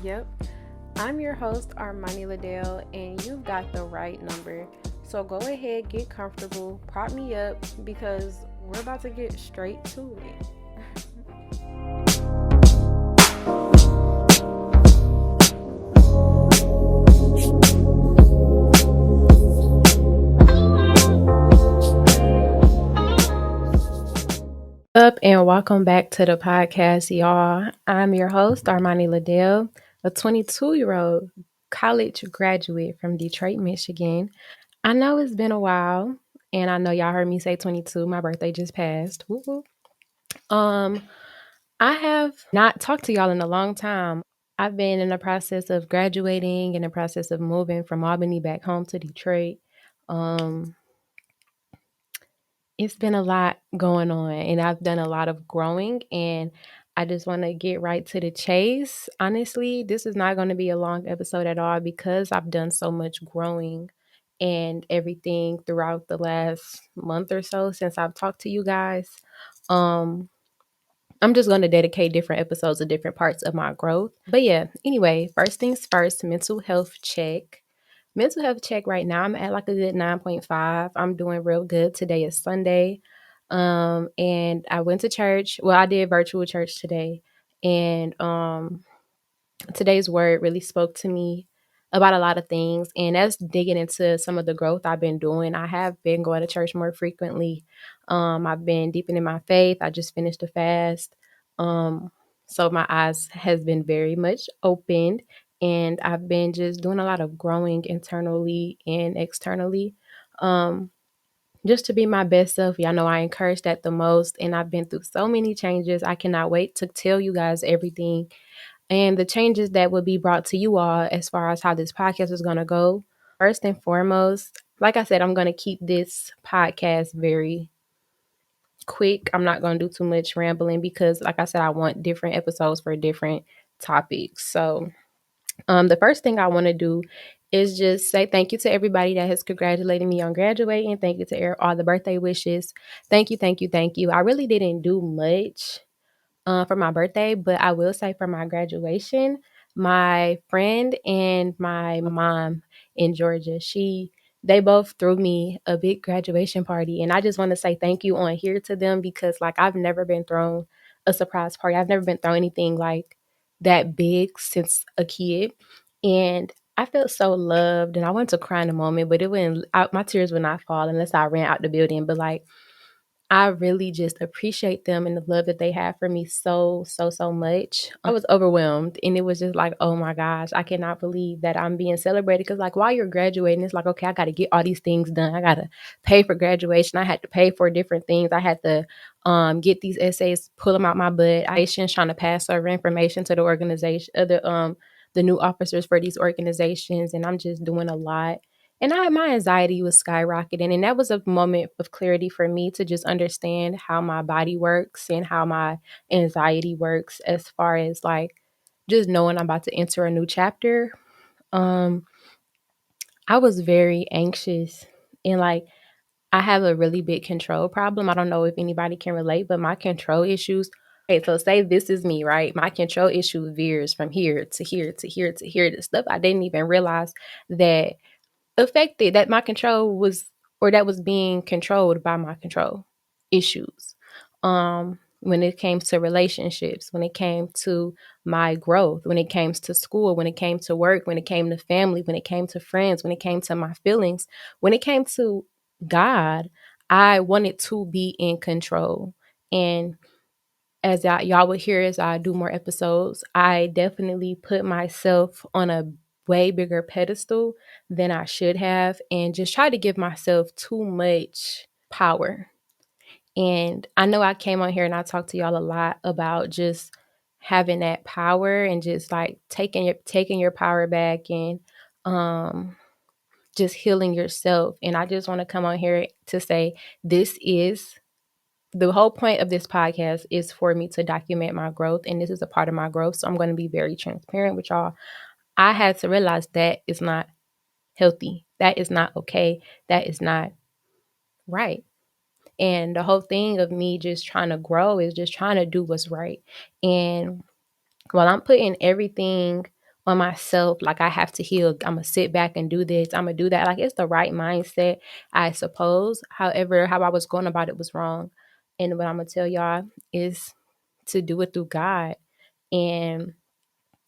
Yep. I'm your host, Armani LaDale, and you've got the right number. So go ahead, get comfortable, prop me up, because we're about to get straight to it. Up and welcome back to the podcast, y'all. I'm your host, Armani LaDale, a 22-year-old college graduate from Detroit, Michigan. I know it's been a while, and I know y'all heard me say 22. My birthday just passed. Woo-woo. Um, I have not talked to y'all in a long time. I've been in the process of graduating, in the process of moving from Albany back home to Detroit. Um, it's been a lot going on, and I've done a lot of growing, and I just want to get right to the chase. Honestly, this is not going to be a long episode at all because I've done so much growing and everything throughout the last month or so since I've talked to you guys. I'm just going to dedicate different episodes to different parts of my growth. But yeah, anyway, first things first, mental health check. Mental health check right now, I'm at like a good 9.5. I'm doing real good. Today is Sunday. And I went to church. Well, I did virtual church today. And today's word really spoke to me about a lot of things. And that's digging into some of the growth I've been doing. I have been going to church more frequently. I've been deepening my faith. I just finished a fast. So my eyes has been very much opened, and I've been just doing a lot of growing internally and externally. Just to be my best self. Y'all know I encourage that the most, and I've been through so many changes. I cannot wait to tell you guys everything and the changes that will be brought to you all as far as how this podcast is going to go. First and foremost, like I said, I'm going to keep this podcast very quick. I'm not going to do too much rambling because, like I said, I want different episodes for different topics. So, the first thing I want to do is just say thank you to everybody that has congratulated me on graduating. Thank you to all the birthday wishes. Thank you, thank you, thank you. I really didn't do much for my birthday, but I will say for my graduation, my friend and my mom in Georgia, they both threw me a big graduation party, and I just want to say thank you on here to them because like I've never been thrown a surprise party. I've never been thrown anything like that big since a kid, and I felt so loved, and I wanted to cry in a moment, but my tears would not fall unless I ran out the building. But like I really just appreciate them and the love that they have for me so much. I was overwhelmed, and it was just like, oh my gosh, I cannot believe that I'm being celebrated. Because like while you're graduating, it's like, okay, I got to get all these things done. I got to pay for graduation. I had to pay for different things. I had to get these essays, pull them out my butt. I was trying to pass over information to the organization, the new officers for these organizations, and I'm just doing a lot. And my anxiety was skyrocketing. And that was a moment of clarity for me to just understand how my body works and how my anxiety works as far as like just knowing I'm about to enter a new chapter. Um, I was very anxious, and like I have a really big control problem. I don't know if anybody can relate, but my control issues. Okay, so say this is me, right? My control issue veers from here to here to here to here to stuff I didn't even realize that affected that my control was or that was being controlled by my control issues. When it came to relationships, when it came to my growth, when it came to school, when it came to work, when it came to family, when it came to friends, when it came to my feelings, when it came to God, I wanted to be in control. And as y'all will hear as I do more episodes, I definitely put myself on a way bigger pedestal than I should have and just try to give myself too much power. And I know I came on here and I talked to y'all a lot about just having that power and just like taking your power back and just healing yourself. And I just want to come on here to say this is the whole point of this podcast is for me to document my growth, and this is a part of my growth. So I'm going to be very transparent with y'all. I had to realize that is not healthy. That is not okay. That is not right. And the whole thing of me just trying to grow is just trying to do what's right. And while I'm putting everything on myself, like I have to heal, I'm going to sit back and do this, I'm going to do that. Like it's the right mindset, I suppose. However, how I was going about it was wrong. And what I'm going to tell y'all is to do it through God. And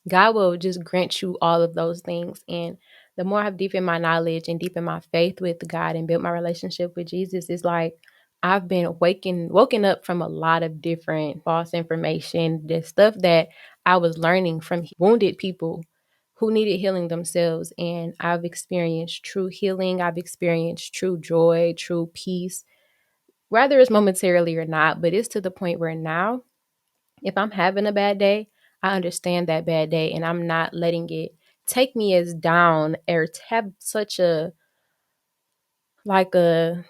God will just grant you all of those things. And the more I've deepened my knowledge and deepened my faith with God and built my relationship with Jesus, it's like I've been woken up from a lot of different false information, the stuff that I was learning from wounded people who needed healing themselves. And I've experienced true healing. I've experienced true joy, true peace, whether it's momentarily or not. But it's to the point where now, if I'm having a bad day, I understand that bad day and I'm not letting it take me as down or have such like a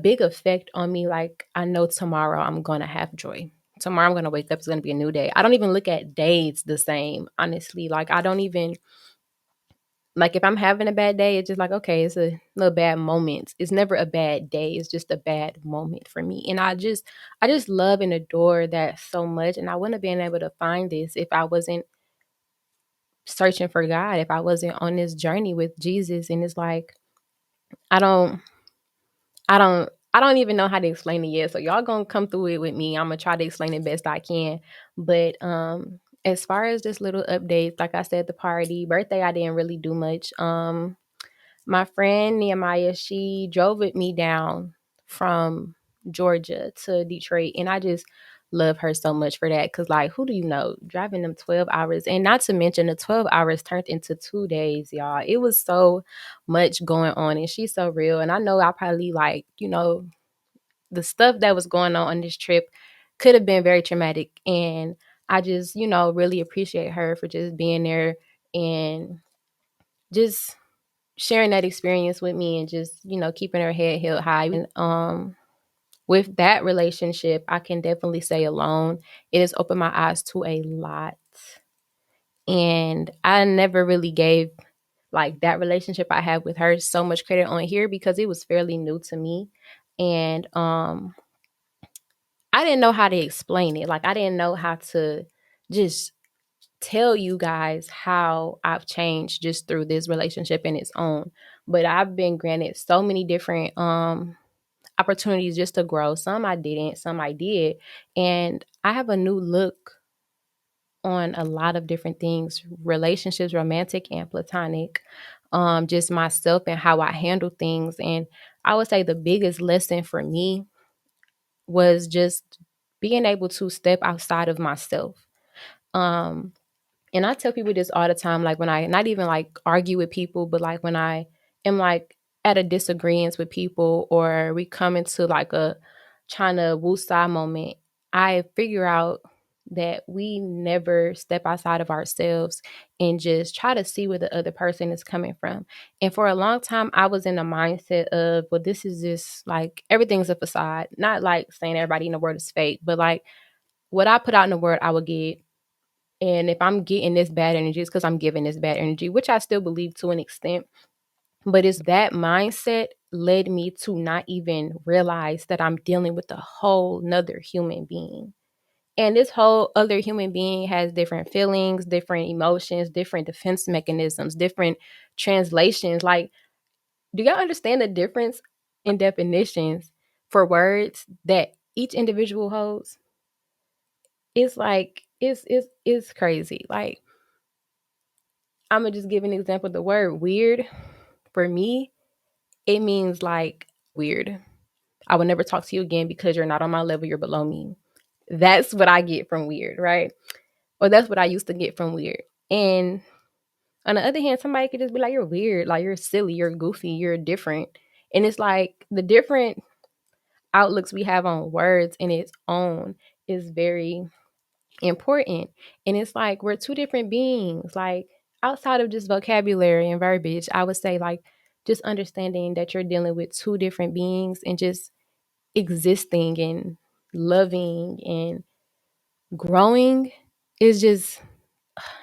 big effect on me. Like I know tomorrow I'm gonna have joy. Tomorrow I'm gonna wake up, it's gonna be a new day. I don't even look at days the same, honestly. Like I don't even like if I'm having a bad day, it's just like, okay, it's a little bad moment. It's never a bad day. It's just a bad moment for me. And I just love and adore that so much. And I wouldn't have been able to find this if I wasn't searching for God, if I wasn't on this journey with Jesus. And it's like, I don't, I don't even know how to explain it yet. So y'all gonna come through it with me. I'm gonna try to explain it best I can. But as far as this little updates, like I said, the party, birthday, I didn't really do much. My friend Nehemiah, she drove with me down from Georgia to Detroit. And I just love her so much for that. Cause like, who do you know? Driving them 12 hours. And not to mention the 12 hours turned into 2 days, y'all. It was so much going on. And she's so real. And I know I probably like, the stuff that was going on this trip could have been very traumatic. And I just, really appreciate her for just being there and just sharing that experience with me and just, keeping her head held high. And with that relationship, I can definitely say alone, it has opened my eyes to a lot. And I never really gave like that relationship I had with her so much credit on here because it was fairly new to me. And I didn't know how to explain it. Like I didn't know how to just tell you guys how I've changed just through this relationship in its own. But I've been granted so many different opportunities just to grow. Some I didn't, some I did. And I have a new look on a lot of different things, relationships, romantic and platonic, just myself and how I handle things. And I would say the biggest lesson for me was just being able to step outside of myself. And I tell people this all the time, like when I not even like argue with people, but like when I am like at a disagreement with people or we come into like a trying to woo-saw moment, I figure out that we never step outside of ourselves and just try to see where the other person is coming from. And for a long time, I was in the mindset of, well, this is just like everything's a facade. Not like saying everybody in the world is fake, but like what I put out in the world, I will get. And if I'm getting this bad energy, it's because I'm giving this bad energy, which I still believe to an extent. But it's that mindset led me to not even realize that I'm dealing with a whole nother human being. And this whole other human being has different feelings, different emotions, different defense mechanisms, different translations. Like, do y'all understand the difference in definitions for words that each individual holds? It's like, it's crazy. Like, I'm gonna just give an example. The word weird for me, it means like weird. I will never talk to you again because you're not on my level, you're below me. That's what I get from weird, right? Or that's what I used to get from weird. And on the other hand, somebody could just be like, you're weird, like you're silly, you're goofy, you're different. And it's like the different outlooks we have on words in its own is very important. And it's like we're two different beings. Like outside of just vocabulary and verbiage, I would say like just understanding that you're dealing with two different beings and just existing and loving and growing is just,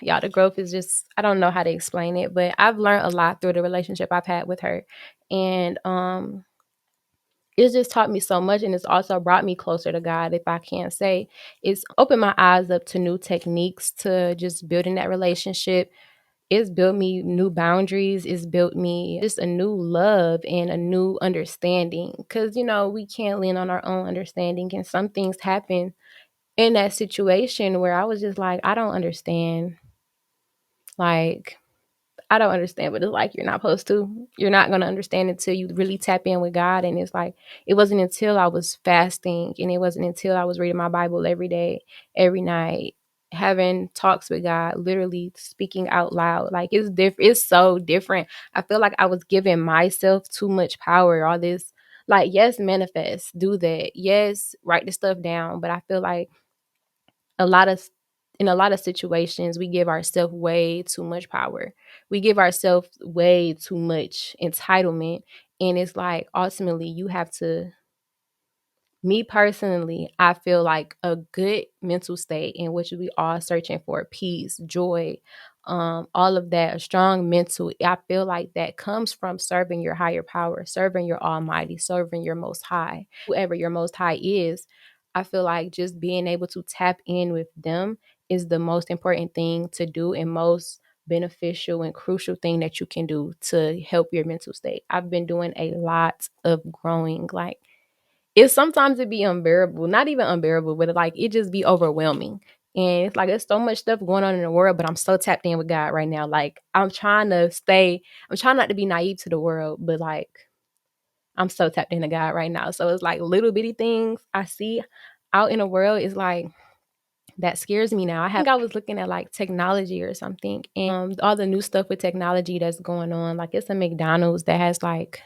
y'all, the growth is just, I don't know how to explain it, but I've learned a lot through the relationship I've had with her. And it's just taught me so much, and it's also brought me closer to God, if I can say. It's opened my eyes up to new techniques to just building that relationship. It's built me new boundaries. It's built me just a new love and a new understanding. Because, we can't lean on our own understanding. And some things happen in that situation where I was just like, I don't understand. Like, I don't understand, but it's like you're not supposed to. You're not going to understand until you really tap in with God. And it's like, it wasn't until I was fasting, and it wasn't until I was reading my Bible every day, every night, having talks with God, literally speaking out loud. Like, it's different. It's so different. I feel like I was giving myself too much power. All this, like, yes, manifest, do that. Yes, write the stuff down. But I feel like a lot of in a lot of situations we give ourselves way too much power. We give ourselves way too much entitlement, and it's like ultimately you have to, me personally, I feel like a good mental state in which we all searching for peace, joy, all of that, a strong mental, I feel like that comes from serving your higher power, serving your almighty, serving your most high, whoever your most high is. I feel like just being able to tap in with them is the most important thing to do, and most beneficial and crucial thing that you can do to help your mental state. I've been doing a lot of growing. Like, it's sometimes it be unbearable, not even unbearable, but like it just be overwhelming. And it's like there's so much stuff going on in the world, but I'm so tapped in with God right now. Like, I'm trying not to be naive to the world, but like I'm so tapped into God right now. So it's like little bitty things I see out in the world is like that scares me now. I was looking at like technology or something, and all the new stuff with technology that's going on. Like, it's a McDonald's that has like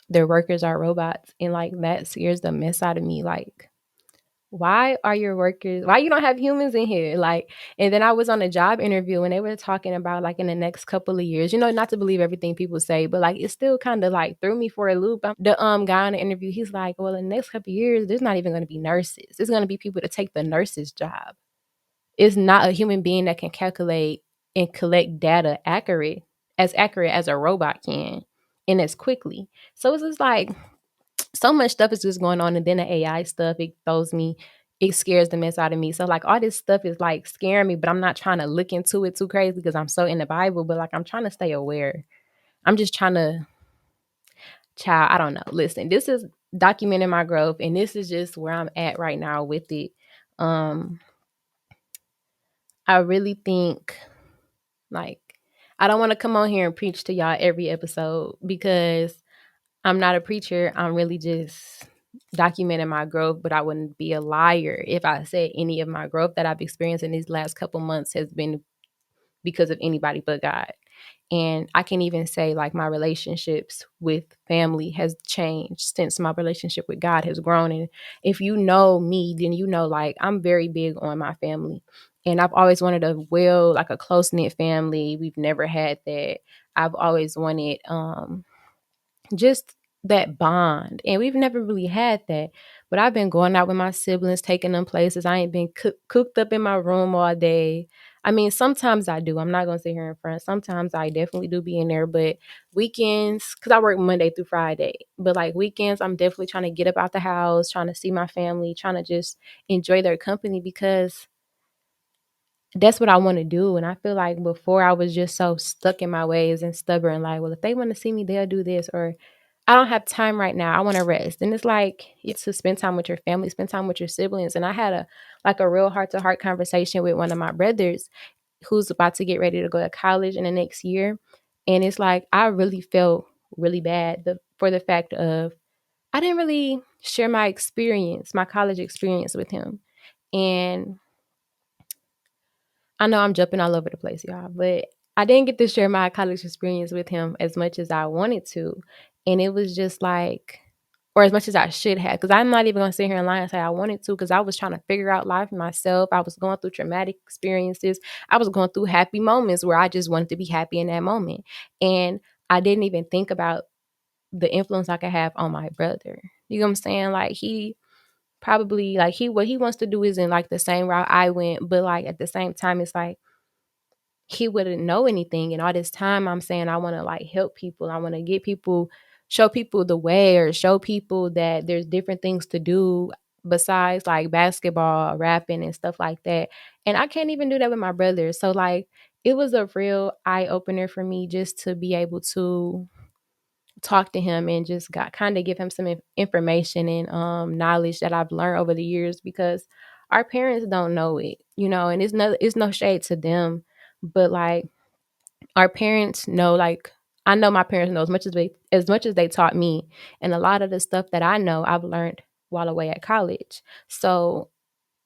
their workers are robots, and like that scares the mess out of me. Like, why you don't have humans in here? Like, and then I was on a job interview and they were talking about like in the next couple of years, not to believe everything people say, but like it still kind of like threw me for a loop. The guy on the interview, he's like, well, in the next couple of years there's not even going to be nurses. There's going to be people to take the nurse's job. It's not a human being that can calculate and collect data accurate as a robot can, and as quickly. So it's just like so much stuff is just going on, and then the AI stuff, it scares the mess out of me. So like all this stuff is like scaring me, but I'm not trying to look into it too crazy because I'm so in the Bible, but like I'm trying to stay aware. I'm just trying to, child, I don't know. Listen, this is documenting my growth, and this is just where I'm at right now with it. I really think, like, I don't want to come on here and preach to y'all every episode because I'm not a preacher. I'm really just documenting my growth, but I wouldn't be a liar if I said any of my growth that I've experienced in these last couple months has been because of anybody but God. And I can even say like my relationships with family has changed since my relationship with God has grown. And if you know me, then you know like I'm very big on my family. And I've always wanted like a close-knit family. We've never had that. I've always wanted just that bond, and we've never really had that. But I've been going out with my siblings, taking them places. I ain't been cooked up in my room all day. I mean, sometimes I do. I'm not gonna sit here in front. Sometimes I definitely do be in there, but weekends, because I work Monday through Friday, but like weekends I'm definitely trying to get up out the house, trying to see my family, trying to just enjoy their company, because that's what I want to do. And I feel like before I was just so stuck in my ways and stubborn, like, well, if they want to see me, they'll do this, or I don't have time right now, I want to rest. And it's like, it's to spend time with your family, spend time with your siblings. And I had a real heart to heart conversation with one of my brothers who's about to get ready to go to college in the next year. And it's like, I really felt really bad for the fact of I didn't really share my college experience with him. And I know I'm jumping all over the place, y'all, but I didn't get to share my college experience with him as much as I wanted to. And it was just like, or as much as I should have, because I'm not even going to sit here and lie and say I wanted to, because I was trying to figure out life myself. I was going through traumatic experiences. I was going through happy moments where I just wanted to be happy in that moment. And I didn't even think about the influence I could have on my brother. You know what I'm saying? Like he probably like what he wants to do isn't like the same route I went, but like at the same time, it's like he wouldn't know anything. And all this time I'm saying I want to like help people. I want to get people show people the way or show people that there's different things to do besides like basketball, rapping and stuff like that. And I can't even do that with my brother. So like it was a real eye opener for me just to be able to talk to him and just got kind of give him some information and knowledge that I've learned over the years, because our parents don't know it, and it's no shade to them, but like our parents know, like I know my parents know as much as they taught me, and a lot of the stuff that I know I've learned while away at college. So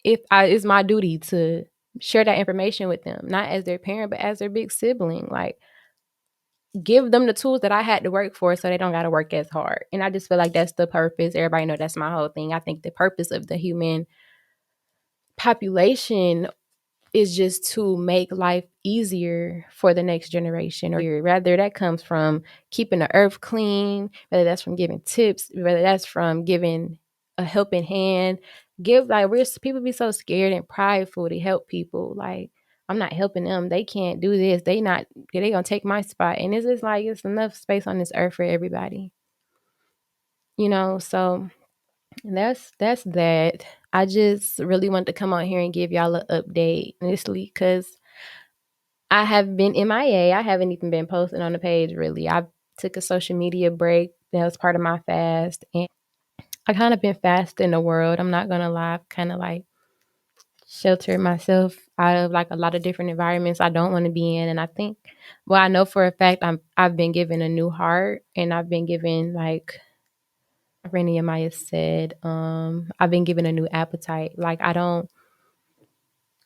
it's my duty to share that information with them, not as their parent but as their big sibling, like give them the tools that I had to work for so they don't got to work as hard. And I just feel like that's the purpose. Everybody know that's my whole thing. I think the purpose of the human population is just to make life easier for the next generation, or rather that comes from keeping the earth clean, whether that's from giving tips, whether that's from giving a helping hand. People be so scared and prideful to help people. Like, I'm not helping them, they can't do this, they gonna take my spot. And it's just like it's enough space on this earth for everybody, so that's that. I just really wanted to come on here and give y'all an update, honestly, because I have been MIA. I haven't even been posting on the page, really. I took a social media break. That was part of my fast. And I kind of been fasting the world. I'm not going to lie. I've kind of like sheltered myself out of like a lot of different environments I don't want to be in. And I think, well, I know for a fact I've been given a new heart, and I've been given, like Rennie and Maya said, I've been given a new appetite. Like, I don't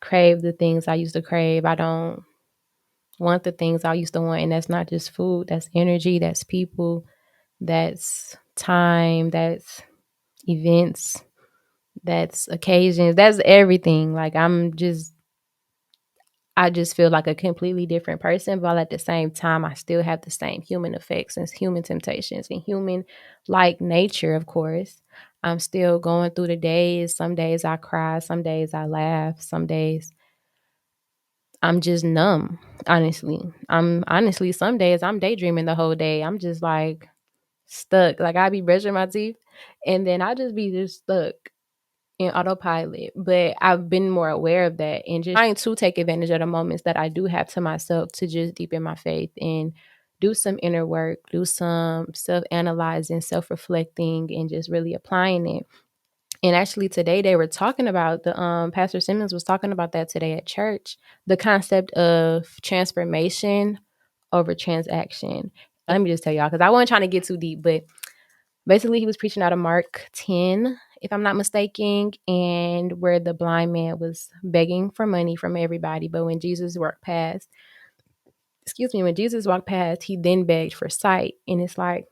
crave the things I used to crave. I don't want the things I used to want. And that's not just food, that's energy, that's people, that's time, that's events, that's occasions, that's everything. Like, I just feel like a completely different person, but at the same time, I still have the same human effects and human temptations and human like nature, of course. I'm still going through the days. Some days I cry, some days I laugh, some days I'm just numb, honestly. Some days I'm daydreaming the whole day. I'm just like stuck. Like, I be brushing my teeth and then I just be just stuck in autopilot. But I've been more aware of that and just trying to take advantage of the moments that I do have to myself to just deepen my faith and do some inner work, do some self-analyzing, self-reflecting, and just really applying it. And actually today they were talking about Pastor Simmons was talking about that today at church, the concept of transformation over transaction. Let me just tell y'all, because I wasn't trying to get too deep, but basically he was preaching out of Mark 10, if I'm not mistaken, and where the blind man was begging for money from everybody. But when Jesus walked past, he then begged for sight. And it's like,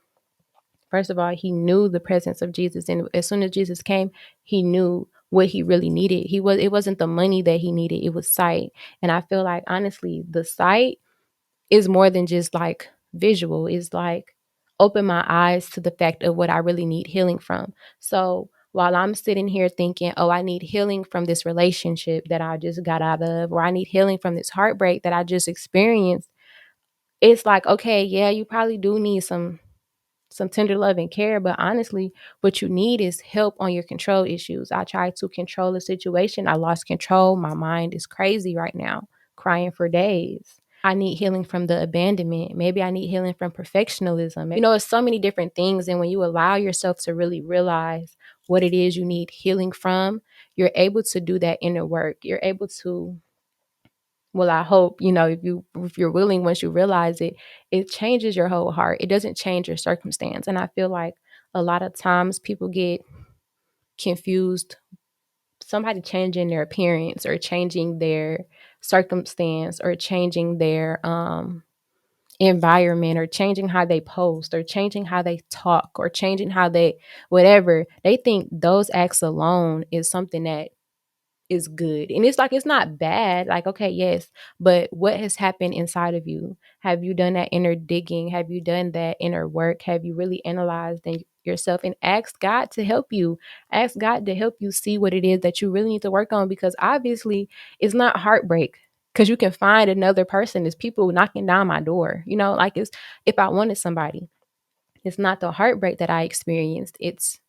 first of all, he knew the presence of Jesus, and as soon as Jesus came, he knew what he really needed. It wasn't the money that he needed, it was sight. And I feel like, honestly, the sight is more than just like visual. It's like open my eyes to the fact of what I really need healing from. So while I'm sitting here thinking, oh, I need healing from this relationship that I just got out of, or I need healing from this heartbreak that I just experienced, it's like, okay, yeah, you probably do need some tender love and care, but honestly, what you need is help on your control issues. I tried to control the situation. I lost control. My mind is crazy right now, crying for days. I need healing from the abandonment. Maybe I need healing from perfectionism. It's so many different things. And when you allow yourself to really realize what it is you need healing from, you're able to do that inner work. You're able to, well, I hope, if you're willing, once you realize it, it changes your whole heart. It doesn't change your circumstance. And I feel like a lot of times people get confused. Somebody changing their appearance or changing their circumstance or changing their environment or changing how they post or changing how they talk or changing how they, whatever, they think those acts alone is something that is good. And it's like, it's not bad. Like, okay, yes, but what has happened inside of you? Have you done that inner digging? Have you done that inner work? Have you really analyzed yourself and ask God to help you? Ask God to help you see what it is that you really need to work on, because obviously it's not heartbreak. Because you can find another person. There's people knocking down my door. Like, it's if I wanted somebody. It's not the heartbreak that I experienced. It's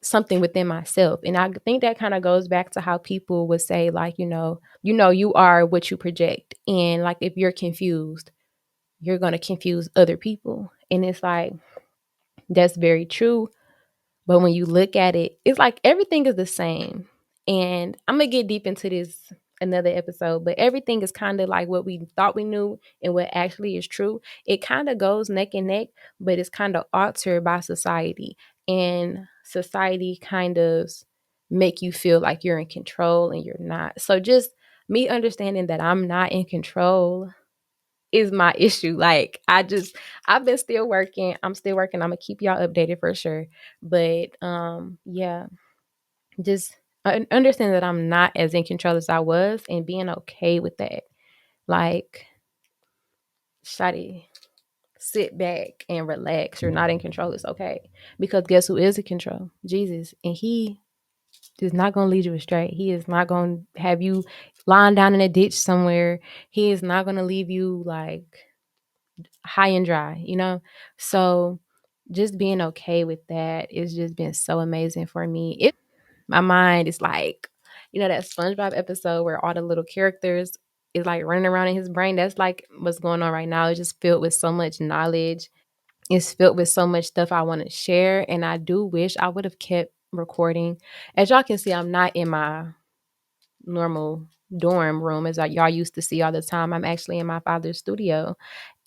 something within myself. And I think that kind of goes back to how people would say, like, you are what you project. And like, if you're confused, you're going to confuse other people. And it's like, that's very true. But when you look at it, it's like everything is the same. And I'm going to get deep into this another episode, but everything is kind of like what we thought we knew and what actually is true. It kind of goes neck and neck, but it's kind of altered by society. And society kind of make you feel like you're in control and you're not. So just me understanding that I'm not in control is my issue. Like, I've been still working. I'm still working. I'm gonna keep y'all updated for sure. But yeah, just understand that I'm not as in control as I was and being okay with that. Like, shawty, sit back and relax. You're not in control. It's okay. Because guess who is in control? Jesus. And he is not going to lead you astray. He is not going to have you lying down in a ditch somewhere. He is not going to leave you like high and dry, you know? So just being okay with that has just been so amazing for me. My mind is like, that SpongeBob episode where all the little characters is like running around in his brain. That's like what's going on right now. It's just filled with so much knowledge. It's filled with so much stuff I want to share. And I do wish I would have kept recording. As y'all can see, I'm not in my normal dorm room as y'all used to see all the time. I'm actually in my father's studio.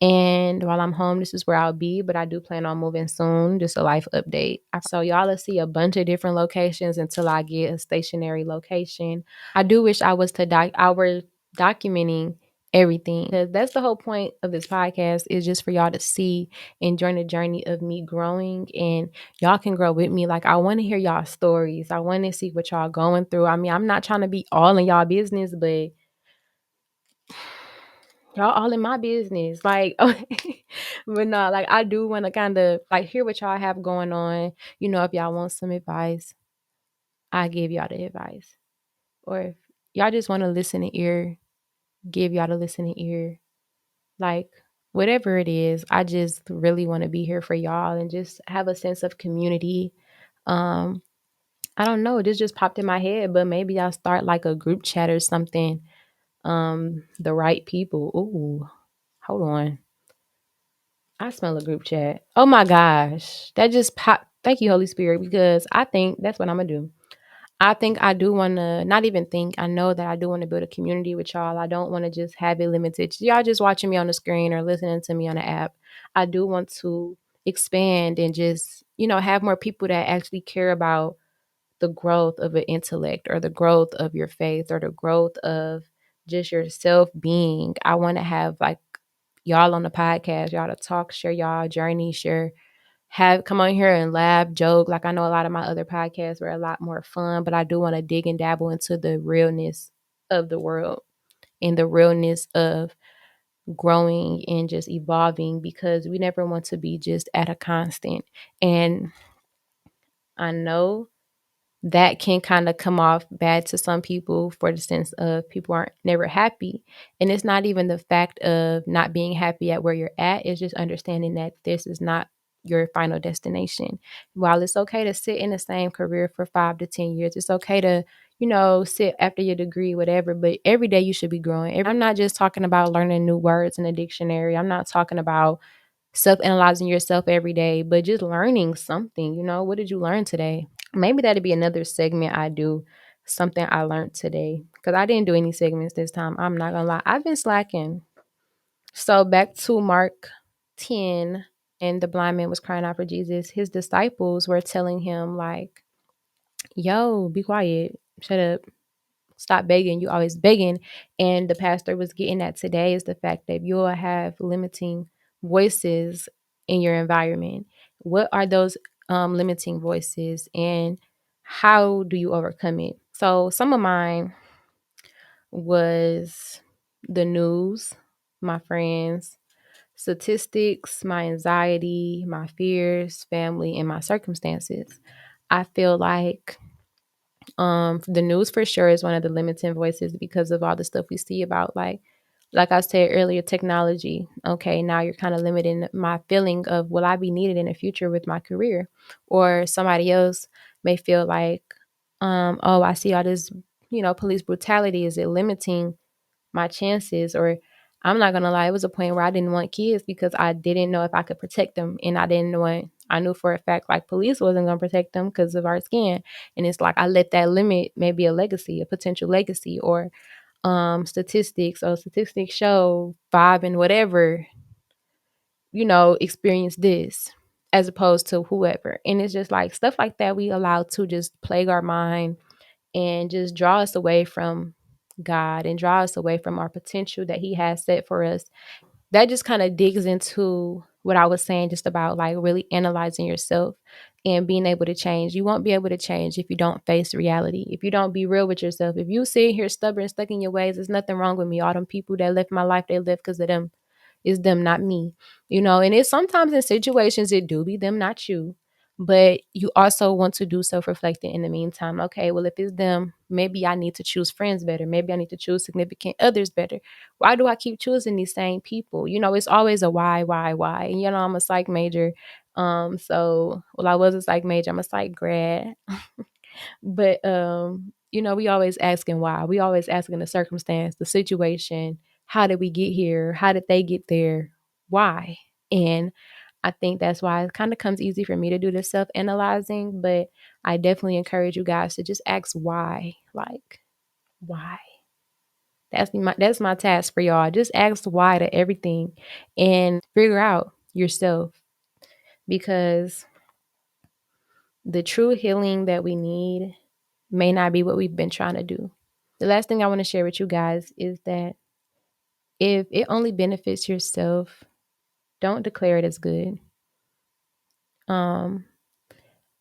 And while I'm home, this is where I'll be, but I do plan on moving soon. Just a life update. So y'all will see a bunch of different locations until I get a stationary location. I do wish I was I were documenting everything, because that's the whole point of this podcast, is just for y'all to see and join the journey of me growing, and y'all can grow with me. Like, I want to hear y'all stories. I want to see what y'all going through. I mean, I'm not trying to be all in y'all business, but y'all all in my business. Like, but no, like, I do want to kind of like hear what y'all have going on. If y'all want some advice, I give y'all the advice. Or if y'all just want to listen to ear, give y'all the listening ear. Like, whatever it is, I just really want to be here for y'all and just have a sense of community. Um, I don't know, this just popped in my head, but maybe I'll start like a group chat or something. The right people. Ooh, hold on. I smell a group chat. Oh my gosh. That just popped. Thank you, Holy Spirit, because I think that's what I'm going to do. I think I do want to, not even think, I know that I do want to build a community with y'all. I don't want to just have it limited to y'all just watching me on the screen or listening to me on the app. I do want to expand and just, have more people that actually care about the growth of an intellect or the growth of your faith or the growth of just your self being. I want to have like y'all on the podcast, y'all to talk, share y'all journey, come on here and laugh, joke. Like, I know a lot of my other podcasts were a lot more fun, but I do want to dig and dabble into the realness of the world and the realness of growing and just evolving, because we never want to be just at a constant. And I know that can kind of come off bad to some people, for the sense of people aren't never happy. And it's not even the fact of not being happy at where you're at. It's just understanding that this is not your final destination. While it's okay to sit in the same career for 5 to 10 years, it's okay to, sit after your degree, whatever, but every day you should be growing. I'm not just talking about learning new words in a dictionary. I'm not talking about self-analyzing yourself every day, but just learning something. What did you learn today? Maybe that'd be another segment I do, something I learned today, because I didn't do any segments this time. I'm not gonna lie, I've been slacking. So back to Mark 10, and the blind man was crying out for Jesus. His disciples were telling him like, yo, be quiet, shut up, stop begging, you always begging. And the pastor was getting at today is the fact that you'll have limiting voices in your environment. What are those limiting voices, and how do you overcome it? So some of mine was the news, my friends, statistics, my anxiety, my fears, family, and my circumstances. I feel like the news for sure is one of the limiting voices, because of all the stuff we see about like like I said earlier, technology. Okay, now you're kind of limiting my feeling of will I be needed in the future with my career? Or somebody else may feel like, oh, I see all this, police brutality. Is it limiting my chances? Or I'm not gonna lie, it was a point where I didn't want kids because I didn't know if I could protect them, and I knew for a fact like police wasn't gonna protect them because of our skin, and it's like I let that limit maybe a potential legacy, or statistics. Or statistics show 5 and whatever, experience this as opposed to whoever. And it's just like stuff like that we allow to just plague our mind and just draw us away from God and draw us away from our potential that He has set for us. That just kind of digs into what I was saying just about like really analyzing yourself and being able to change. You won't be able to change if you don't face reality. If you don't be real with yourself. If you sit here stubborn, stuck in your ways, there's nothing wrong with me. All them people that left my life, they left because of them. It's them, not me. And it's sometimes in situations it do be them, not you. But you also want to do self-reflecting in the meantime. Okay, well, if it's them, maybe I need to choose friends better. Maybe I need to choose significant others better. Why do I keep choosing these same people? It's always a why. And I'm a psych major. I was a psych major. I'm a psych grad. But we always asking why. We always asking the circumstance, the situation. How did we get here? How did they get there? Why? And I think that's why it kind of comes easy for me to do the self-analyzing, but I definitely encourage you guys to just ask why. Like, why? That's my task for y'all. Just ask why to everything and figure out yourself, because the true healing that we need may not be what we've been trying to do. The last thing I want to share with you guys is that if it only benefits yourself, don't declare it as good. I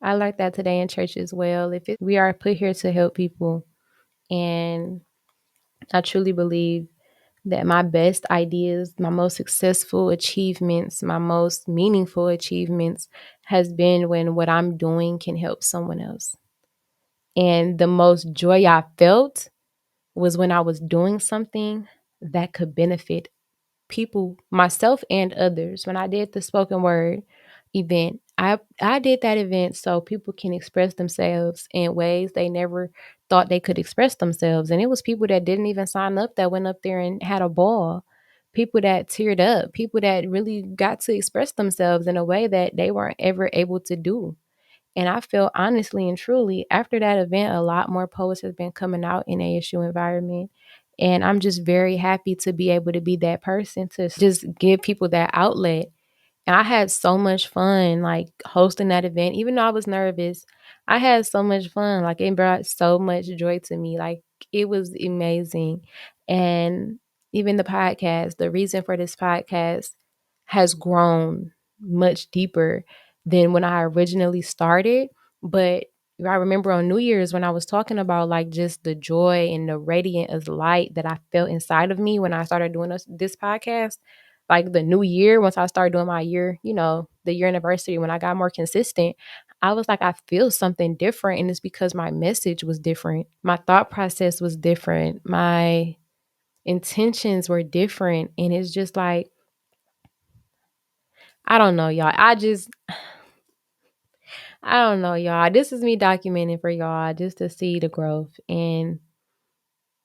learned that today in church as well. We are put here to help people, and I truly believe that my best ideas, my most successful achievements, my most meaningful achievements has been when what I'm doing can help someone else. And the most joy I felt was when I was doing something that could benefit people, myself and others. When I did the spoken word event, I did that event so people can express themselves in ways they never thought they could express themselves. And it was people that didn't even sign up that went up there and had a ball. People that teared up, people that really got to express themselves in a way that they weren't ever able to do. And I feel honestly and truly after that event, a lot more poets have been coming out in ASU environment. And I'm just very happy to be able to be that person to just give people that outlet. And I had so much fun, like hosting that event. Even though I was nervous, I had so much fun. Like it brought so much joy to me. Like it was amazing. And even the podcast, the reason for this podcast has grown much deeper than when I originally started. But I remember on New Year's when I was talking about like just the joy and the radiant of light that I felt inside of me when I started doing this podcast. Like the new year, once I started doing my year, the year anniversary, when I got more consistent, I was like, I feel something different. And it's because my message was different. My thought process was different. My intentions were different. And it's just like, I don't know, y'all. I don't know, y'all. This is me documenting for y'all just to see the growth and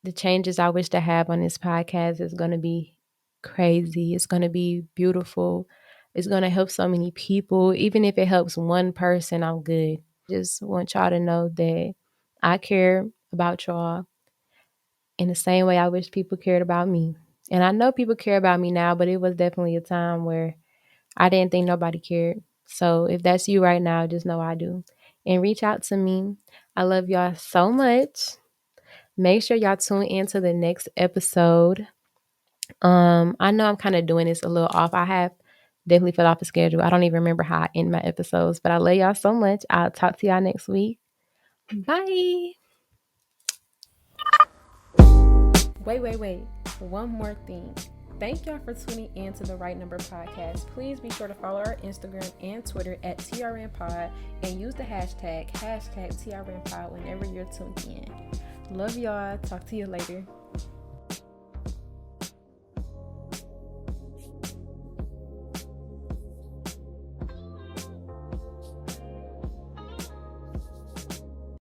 the changes I wish to have on this podcast is going to be crazy. It's going to be beautiful. It's going to help so many people. Even if it helps one person, I'm good. Just want y'all to know that I care about y'all in the same way I wish people cared about me. And I know people care about me now, but it was definitely a time where I didn't think nobody cared. So if that's you right now, just know I do. And reach out to me. I love y'all so much. Make sure y'all tune into the next episode. I know I'm kind of doing this a little off. I have definitely fell off the schedule. I don't even remember how I end my episodes, but I love y'all so much. I'll talk to y'all next week. Bye. Wait. One more thing. Thank y'all for tuning in to the Right Number Podcast. Please be sure to follow our Instagram and Twitter at TRNpod and use the hashtag TRNpod whenever you're tuned in. Love y'all. Talk to you later.